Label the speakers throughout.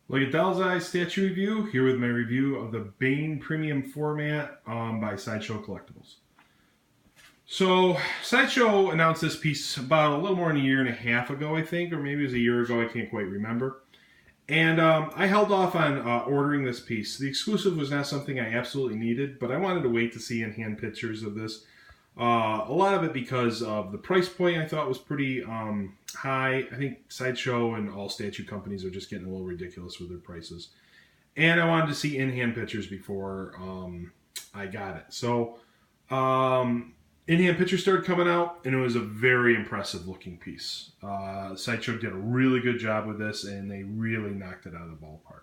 Speaker 1: Look at Doll's Eye statue review, here with my review of the Bane Premium format by Sideshow Collectibles. So, Sideshow announced this piece about a little more than a year and a half ago, I think, or maybe it was a year ago, I can't quite remember. And I held off on ordering this piece. The exclusive was not something I absolutely needed, but I wanted to wait to see in-hand pictures of this. A lot of it because of the price point I thought was pretty high. I think Sideshow and all statue companies are just getting a little ridiculous with their prices. And I wanted to see in-hand pictures before I got it. So in-hand pictures started coming out, and it was a very impressive looking piece. Sideshow did a really good job with this, and they really knocked it out of the ballpark.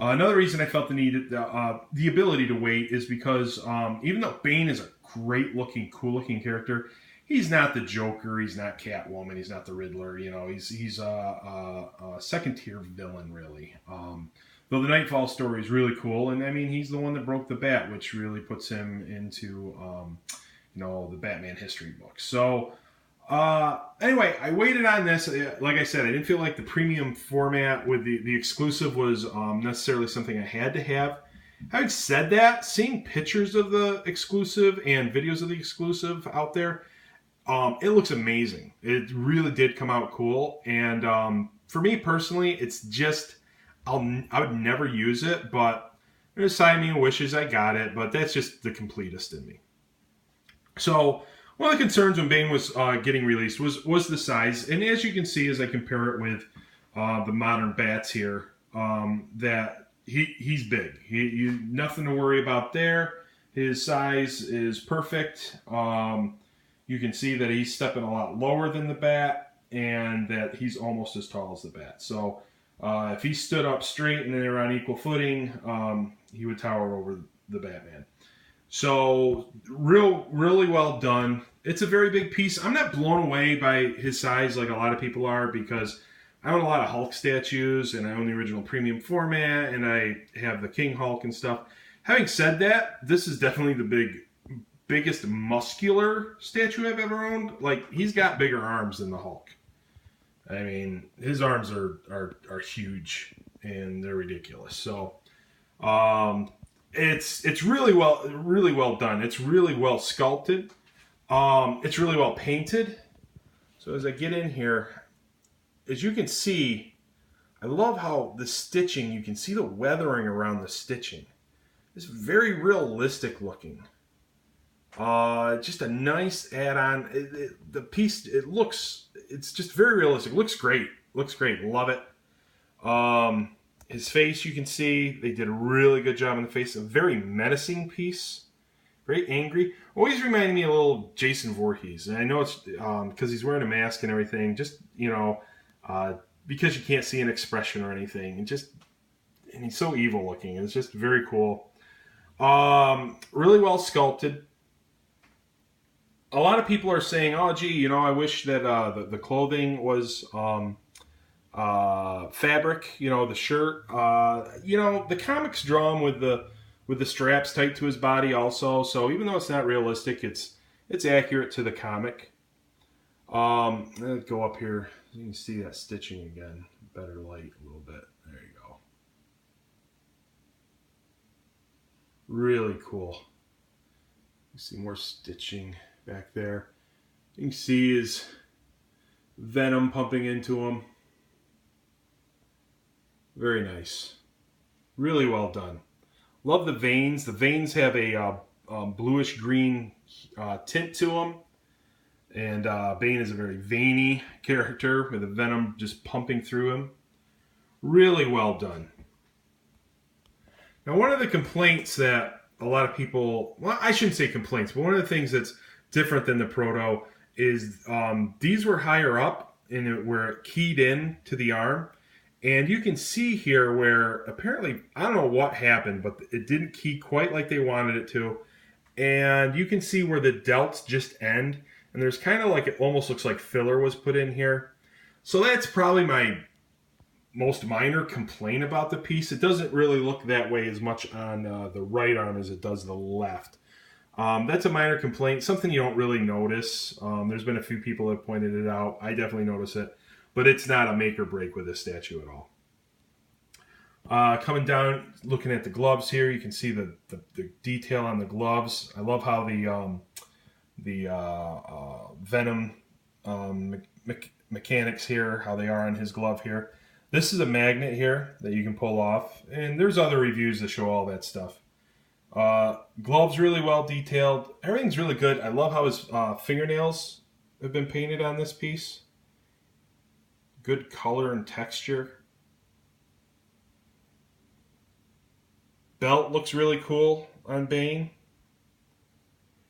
Speaker 1: Another reason I felt the need, the ability to wait, is because even though Bane is a great looking, cool looking character, he's not the Joker, he's not Catwoman, he's not the Riddler. You know, he's a second tier villain, really. Though the Nightfall story is really cool, and I mean, he's the one that broke the bat, which really puts him into the Batman history books. So. Anyway, I waited on this. Like I said, I didn't feel like the premium format with the exclusive was necessarily something I had to have. Having said that, seeing pictures of the exclusive and videos of the exclusive out there, it looks amazing. It really did come out cool. And for me personally, it's just, I would never use it, but there's a side of me who wishes I got it, but that's just the completist in me. So, one of the concerns when Bane was getting released was the size, and as you can see as I compare it with the modern bats here, that he's big. Nothing to worry about there. His size is perfect. You can see that he's stepping a lot lower than the bat, and that he's almost as tall as the bat. So if he stood up straight and they were on equal footing, he would tower over the Batman. So, really well done. It's a very big piece. I'm not blown away by his size like a lot of people are, because I own a lot of Hulk statues, and I own the original premium format, and I have the King Hulk and stuff. Having said that, this is definitely the biggest muscular statue I've ever owned. Like, he's got bigger arms than the Hulk. I mean, his arms are huge, and they're ridiculous. So, it's really well done. It's really well sculpted. It's really well painted. So as I get in here, as you can see, I love how the stitching, you can see the weathering around the stitching. It's very realistic looking. Just a nice add-on. The piece, it's just very realistic. Looks great. Love it. His face, you can see, they did a really good job on the face. A very menacing piece. Very angry. Always reminded me a little Jason Voorhees. And I know it's because he's wearing a mask and everything. Just, because you can't see an expression or anything. And he's so evil looking. It's just very cool. Really well sculpted. A lot of people are saying, oh, gee, I wish that the clothing was... fabric, the shirt, the comics draw him with the straps tight to his body also. So even though it's not realistic, it's accurate to the comic. Let's go up here. You can see that stitching again. Better light a little bit. There you go. Really cool. You see more stitching back there. You can see his venom pumping into him. Very nice. Really well done. Love the veins. The veins have a bluish green tint to them. And Bane is a very veiny character with the venom just pumping through him. Really well done. Now, one of the complaints that a lot of people... Well, I shouldn't say complaints, but one of the things that's different than the Proto is these were higher up and were keyed in to the arm. And you can see here where apparently, I don't know what happened, but it didn't key quite like they wanted it to. And you can see where the delts just end. And there's kind of like, it almost looks like filler was put in here. So that's probably my most minor complaint about the piece. It doesn't really look that way as much on the right arm as it does the left. That's a minor complaint, something you don't really notice. There's been a few people that pointed it out. I definitely notice it. But it's not a make or break with this statue at all. Coming down, looking at the gloves here, you can see the detail on the gloves. I love how the Venom mechanics here, how they are on his glove here. This is a magnet here that you can pull off, and there's other reviews that show all that stuff. Gloves really well detailed. Everything's really good. I love how his fingernails have been painted on this piece. Good color and texture. Belt looks really cool on Bane.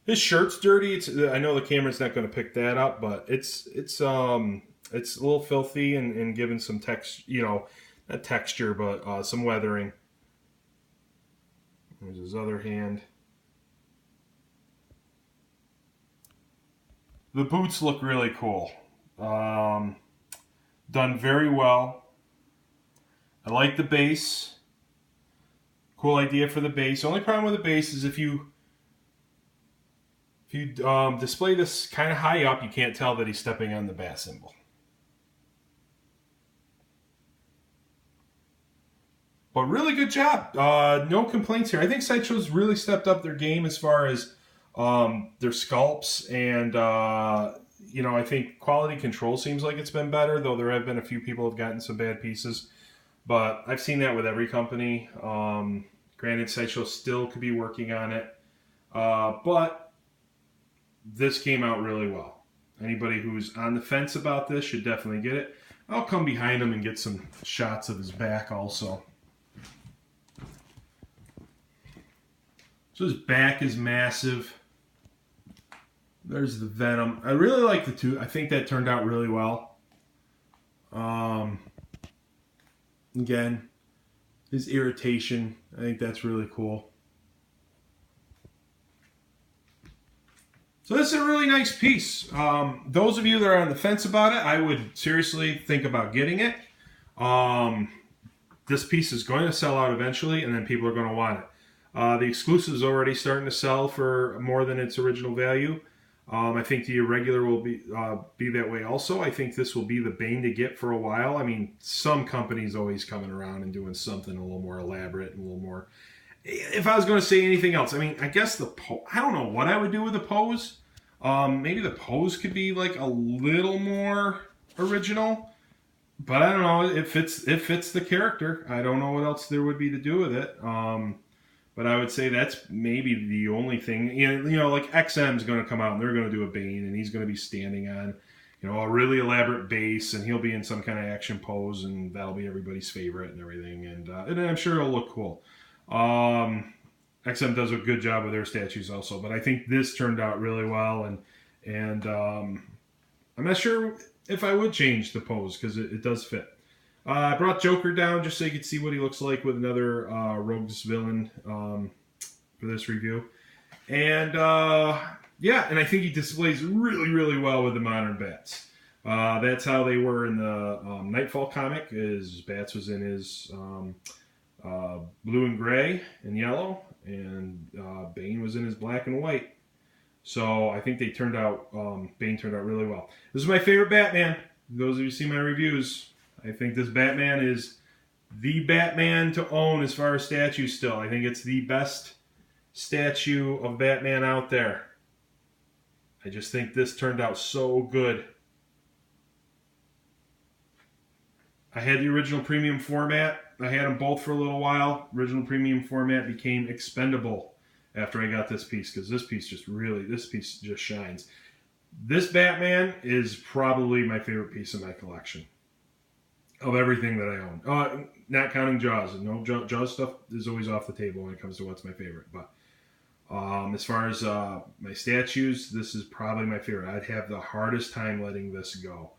Speaker 1: His shirt's dirty. I know the camera's not going to pick that up, but it's a little filthy and given some text, not texture, but some weathering. There's his other hand. The boots look really cool. Done very well. I like the base. Cool idea for the base. The only problem with the base is if you display this kind of high up, you can't tell that he's stepping on the bat symbol. But really good job. No complaints here. I think Sideshow's really stepped up their game as far as their sculpts, and I think quality control seems like it's been better, though there have been a few people who have gotten some bad pieces. But I've seen that with every company. Granted, Sideshow still could be working on it. But this came out really well. Anybody who's on the fence about this should definitely get it. I'll come behind him and get some shots of his back also. So his back is massive. There's the Venom. I really like the two. I think that turned out really well. Again, his irritation, I think that's really cool. So this is a really nice piece. Those of you that are on the fence about it, I would seriously think about getting it. This piece is going to sell out eventually, and then people are going to want it. The exclusive is already starting to sell for more than its original value. I think the irregular will be that way also. I think this will be the Bane to get for a while. I mean, some companies always coming around and doing something a little more elaborate and a little more... If I was going to say anything else, I mean, I guess I don't know what I would do with the pose. Maybe the pose could be like a little more original. But I don't know. It fits the character. I don't know what else there would be to do with it. But I would say that's maybe the only thing. Like XM's going to come out and they're going to do a Bane, and he's going to be standing on, a really elaborate base, and he'll be in some kind of action pose, and that'll be everybody's favorite and everything. And I'm sure it'll look cool. XM does a good job with their statues also, but I think this turned out really well, and I'm not sure if I would change the pose because it does fit. I brought Joker down just so you could see what he looks like with another rogues villain for this review. And and I think he displays really, really well with the modern bats. That's how they were in the Nightfall comic. His bats was in his blue and gray and yellow, and Bane was in his black and white. So I think Bane turned out really well. This is my favorite Batman. Those of you who see my reviews, I think this Batman is the Batman to own as far as statues still. I think it's the best statue of Batman out there. I just think this turned out so good. I had the original premium format. I had them both for a little while. Original premium format became expendable after I got this piece, because this piece just shines. This Batman is probably my favorite piece of my collection. Of everything that I own. Not counting Jaws. No, Jaws stuff is always off the table when it comes to what's my favorite. But as far as my statues, this is probably my favorite. I'd have the hardest time letting this go.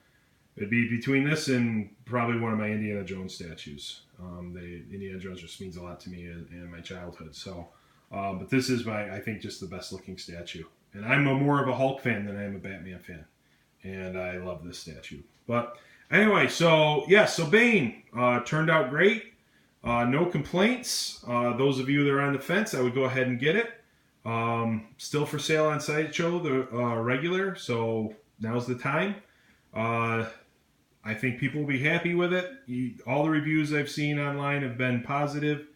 Speaker 1: It'd be between this and probably one of my Indiana Jones statues. Indiana Jones just means a lot to me in my childhood. So, but this is I think, just the best looking statue. And I'm more of a Hulk fan than I am a Batman fan. And I love this statue. But anyway, so Bane turned out great. No complaints. Those of you that are on the fence, I would go ahead and get it. Still for sale on Sideshow, the regular. So now's the time. I think people will be happy with it. All the reviews I've seen online have been positive.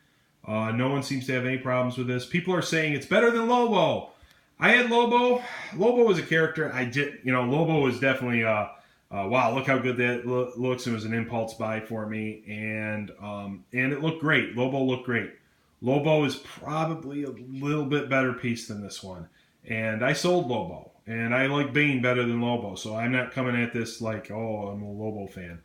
Speaker 1: No one seems to have any problems with this. People are saying it's better than Lobo. I had Lobo. Lobo was a character Lobo was definitely wow, look how good that looks. It was an impulse buy for me, and it looked great. Lobo looked great. Lobo is probably a little bit better piece than this one, and I sold Lobo, and I like Bane better than Lobo, so I'm not coming at this like, oh, I'm a Lobo fan.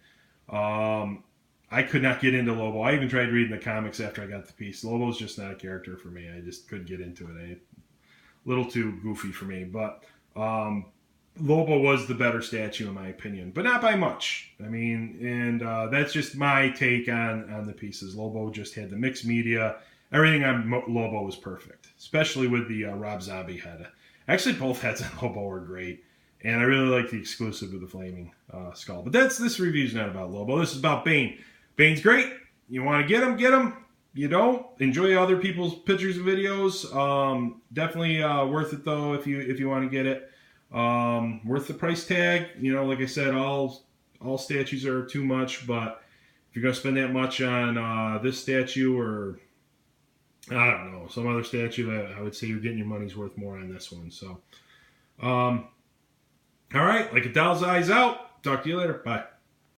Speaker 1: I could not get into Lobo. I even tried reading the comics after I got the piece. Lobo's just not a character for me. I just couldn't get into it. A little too goofy for me, but Lobo was the better statue in my opinion, but not by much. I mean, and that's just my take on the pieces. Lobo just had the mixed media. Everything on Lobo was perfect, especially with the Rob Zombie head. Actually, both heads on Lobo are great, and I really like the exclusive with the flaming skull. But this review is not about Lobo. This is about Bane. Bane's great. You want to get him, get him. You don't, enjoy other people's pictures and videos. Definitely worth it though if you want to get it. Worth the price tag. Like I said, all statues are too much, but if you're gonna spend that much on this statue or I don't know, some other statue, I would say you're getting your money's worth more on this one. So, all right, like a doll's eyes out. Talk to you later. Bye.